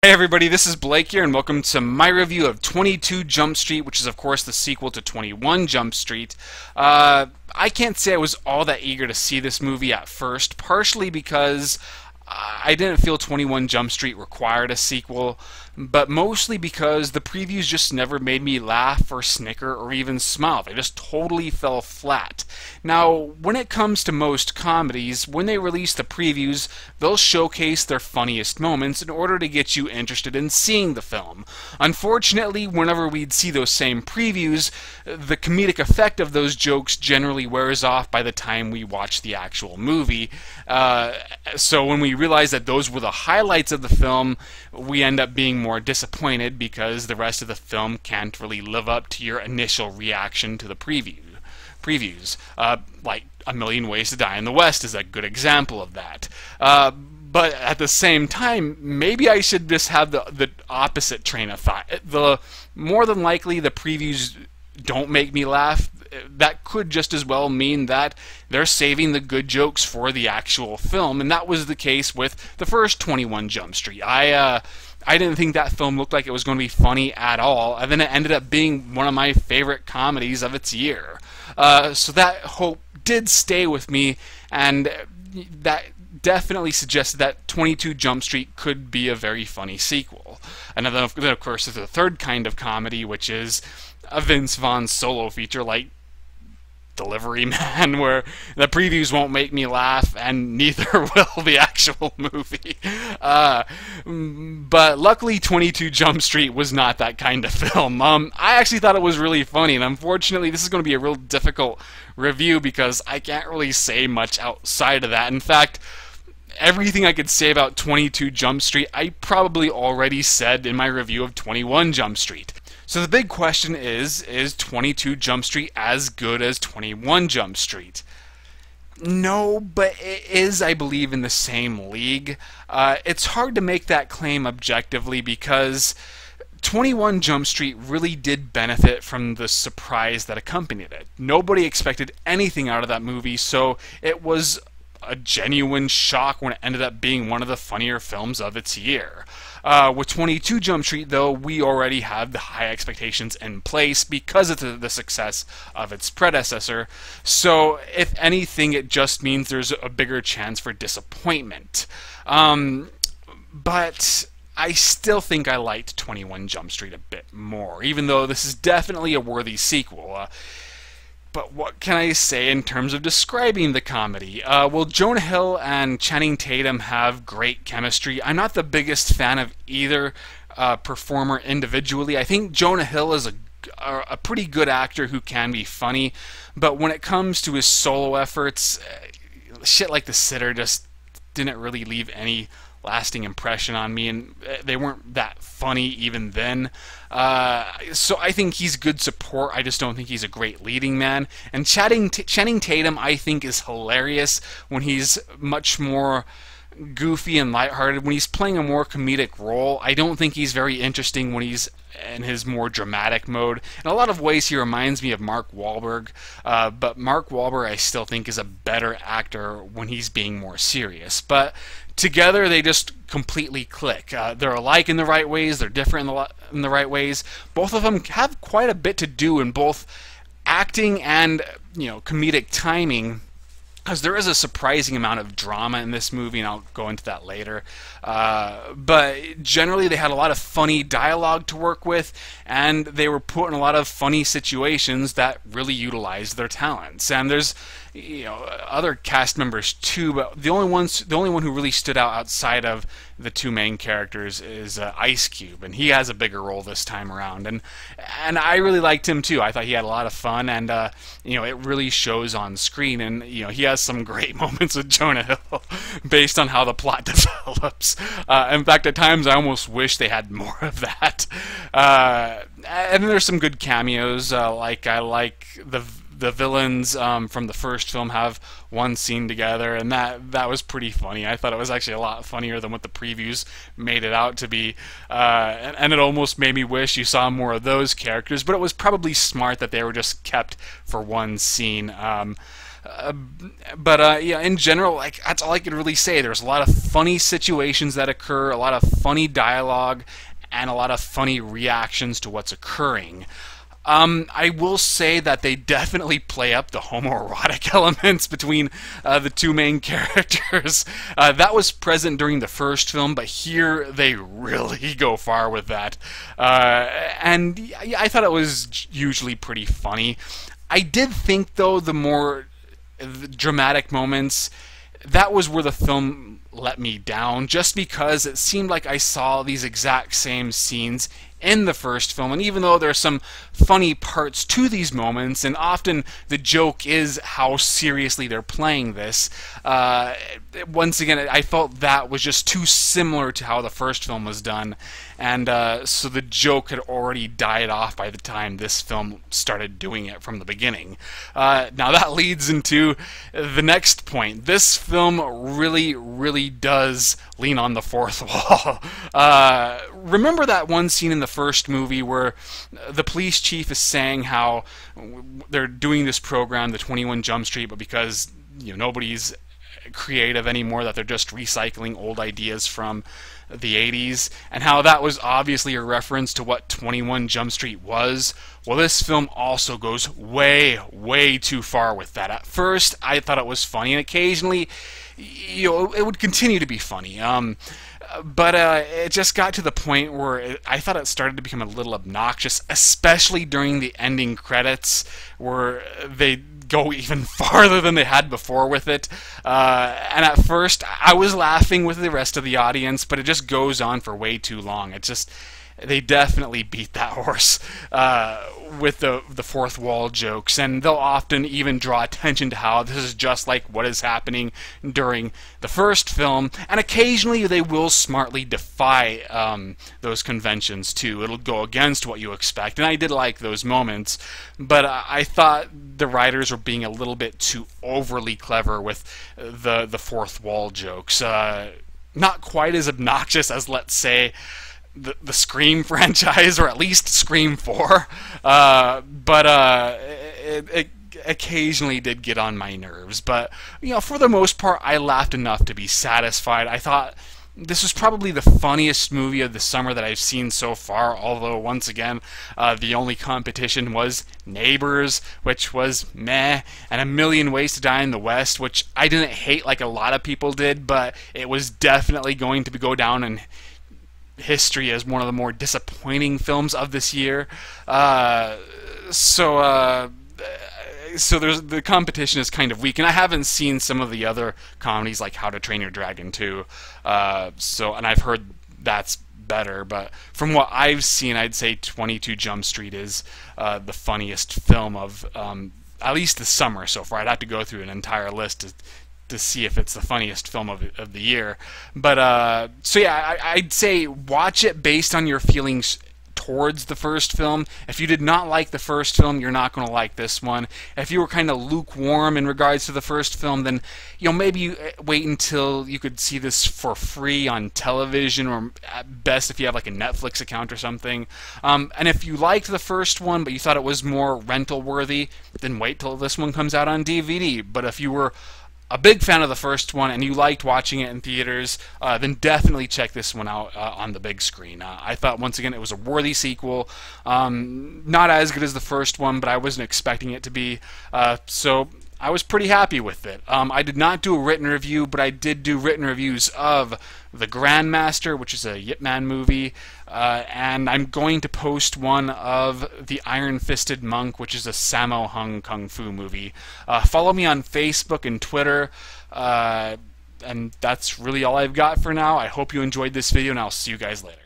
Hey everybody, this is Blake here, and welcome to my review of 22 Jump Street, which is of course the sequel to 21 Jump Street. I can't say I was all that eager to see this movie at first, partially because I didn't feel 21 Jump Street required a sequel, but mostly because the previews just never made me laugh or snicker or even smile. They just totally fell flat. Now, when it comes to most comedies, when they release the previews, they'll showcase their funniest moments in order to get you interested in seeing the film. Unfortunately, whenever we'd see those same previews, the comedic effect of those jokes generally wears off by the time we watch the actual movie. So when we realize that those were the highlights of the film, we end up being more disappointed because the rest of the film can't really live up to your initial reaction to the previews. Like A Million Ways to Die in the West is a good example of that. But at the same time, maybe I should just have the opposite train of thought. More than likely, the previews don't make me laugh. That could just as well mean that they're saving the good jokes for the actual film, and that was the case with the first 21 Jump Street. I didn't think that film looked like it was going to be funny at all, and then it ended up being one of my favorite comedies of its year. So that hope did stay with me, and that definitely suggested that 22 Jump Street could be a very funny sequel. And then, of course, there's the third kind of comedy, which is a Vince Vaughn solo feature like Delivery Man, where the previews won't make me laugh and neither will the actual movie. But luckily 22 Jump Street was not that kind of film. I actually thought it was really funny, and unfortunately this is going to be a real difficult review because I can't really say much outside of that. In fact, everything I could say about 22 Jump Street I probably already said in my review of 21 Jump Street. So the big question is 22 Jump Street as good as 21 Jump Street? No, but it is, I believe, in the same league. It's hard to make that claim objectively because 21 Jump Street really did benefit from the surprise that accompanied it. Nobody expected anything out of that movie, so it was a genuine shock when it ended up being one of the funnier films of its year. With 22 Jump Street, though, we already have the high expectations in place because of the success of its predecessor. So, if anything, it just means there's a bigger chance for disappointment. But I still think I liked 21 Jump Street a bit more, even though this is definitely a worthy sequel. But what can I say in terms of describing the comedy? Well, Jonah Hill and Channing Tatum have great chemistry. I'm not the biggest fan of either performer individually. I think Jonah Hill is a pretty good actor who can be funny, but when it comes to his solo efforts, shit like The Sitter just didn't really leave any lasting impression on me, and they weren't that funny even then. So I think he's good support. I just don't think he's a great leading man. And Channing Tatum, I think, is hilarious when he's much more goofy and lighthearted. When he's playing a more comedic role, I don't think he's very interesting when he's in his more dramatic mode. In a lot of ways, he reminds me of Mark Wahlberg, but Mark Wahlberg I still think is a better actor when he's being more serious. But together, they just completely click. They're alike in the right ways. They're different in the right ways. Both of them have quite a bit to do in both acting and, comedic timing, because there is a surprising amount of drama in this movie, and I'll go into that later. But generally, they had a lot of funny dialogue to work with, and they were put in a lot of funny situations that really utilized their talents. And there's other cast members too, but the only one who really stood out outside of the two main characters is Ice Cube, and he has a bigger role this time around, and I really liked him too. I thought he had a lot of fun, and it really shows on screen, and he has some great moments with Jonah Hill based on how the plot develops. In fact, at times I almost wish they had more of that. And there's some good cameos, like I like the villains from the first film have one scene together, and that was pretty funny. I thought it was actually a lot funnier than what the previews made it out to be, and it almost made me wish you saw more of those characters, but it was probably smart that they were just kept for one scene. But yeah, in general, like that's all I could really say. There's a lot of funny situations that occur, a lot of funny dialogue, and a lot of funny reactions to what's occurring. I will say that they definitely play up the homoerotic elements between the two main characters. That was present during the first film, but here they really go far with that. And yeah, I thought it was usually pretty funny. I did think, though, the more dramatic moments, that was where the film let me down, just because it seemed like I saw these exact same scenes in the first film, and even though there's some funny parts to these moments, and often the joke is how seriously they're playing this, once again, I felt that was just too similar to how the first film was done, and so the joke had already died off by the time this film started doing it from the beginning. Now that leads into the next point. This film really does lean on the fourth wall. Remember that one scene in the first movie where the police chief is saying how they're doing this program, the 21 Jump Street, but because nobody's creative anymore, that they're just recycling old ideas from the 80s, and how that was obviously a reference to what 21 Jump Street was. Well, this film also goes way too far with that. At first, I thought it was funny, and occasionally, it would continue to be funny. But it just got to the point where I thought it started to become a little obnoxious, especially during the ending credits, where they go even farther than they had before with it. And at first, I was laughing with the rest of the audience, but it just goes on for way too long. They definitely beat that horse with the fourth wall jokes, and they'll often even draw attention to how this is just like what is happening during the first film, and occasionally they will smartly defy those conventions too. It'll go against what you expect, and I did like those moments, but I thought the writers were being a little bit too overly clever with the fourth wall jokes. Not quite as obnoxious as, let's say, the Scream franchise, or at least Scream 4, but it occasionally did get on my nerves. But for the most part, I laughed enough to be satisfied. I thought this was probably the funniest movie of the summer that I've seen so far, although once again, the only competition was Neighbors, which was meh, and A Million Ways to Die in the West, which I didn't hate like a lot of people did, but it was definitely going to go down in history as one of the more disappointing films of this year. So the competition is kind of weak, and I haven't seen some of the other comedies like How to Train Your Dragon 2. And I've heard that's better, but from what I've seen, I'd say 22 Jump Street is the funniest film of at least the summer so far. I'd have to go through an entire list to see if it's the funniest film of the year. But so yeah, I'd say watch it based on your feelings towards the first film. If you did not like the first film, you're not going to like this one. If you were kind of lukewarm in regards to the first film, then maybe wait until you could see this for free on television, or at best if you have like a Netflix account or something. And if you liked the first one but you thought it was more rental worthy, then wait till this one comes out on DVD. But if you were a big fan of the first one and you liked watching it in theaters, then definitely check this one out on the big screen. I thought, once again, it was a worthy sequel. Not as good as the first one, but I wasn't expecting it to be. So I was pretty happy with it. I did not do a written review, but I did do written reviews of The Grandmaster, which is a Yip Man movie, and I'm going to post one of The Iron-Fisted Monk, which is a Sammo Hung Kung Fu movie. Follow me on Facebook and Twitter, and that's really all I've got for now. I hope you enjoyed this video, and I'll see you guys later.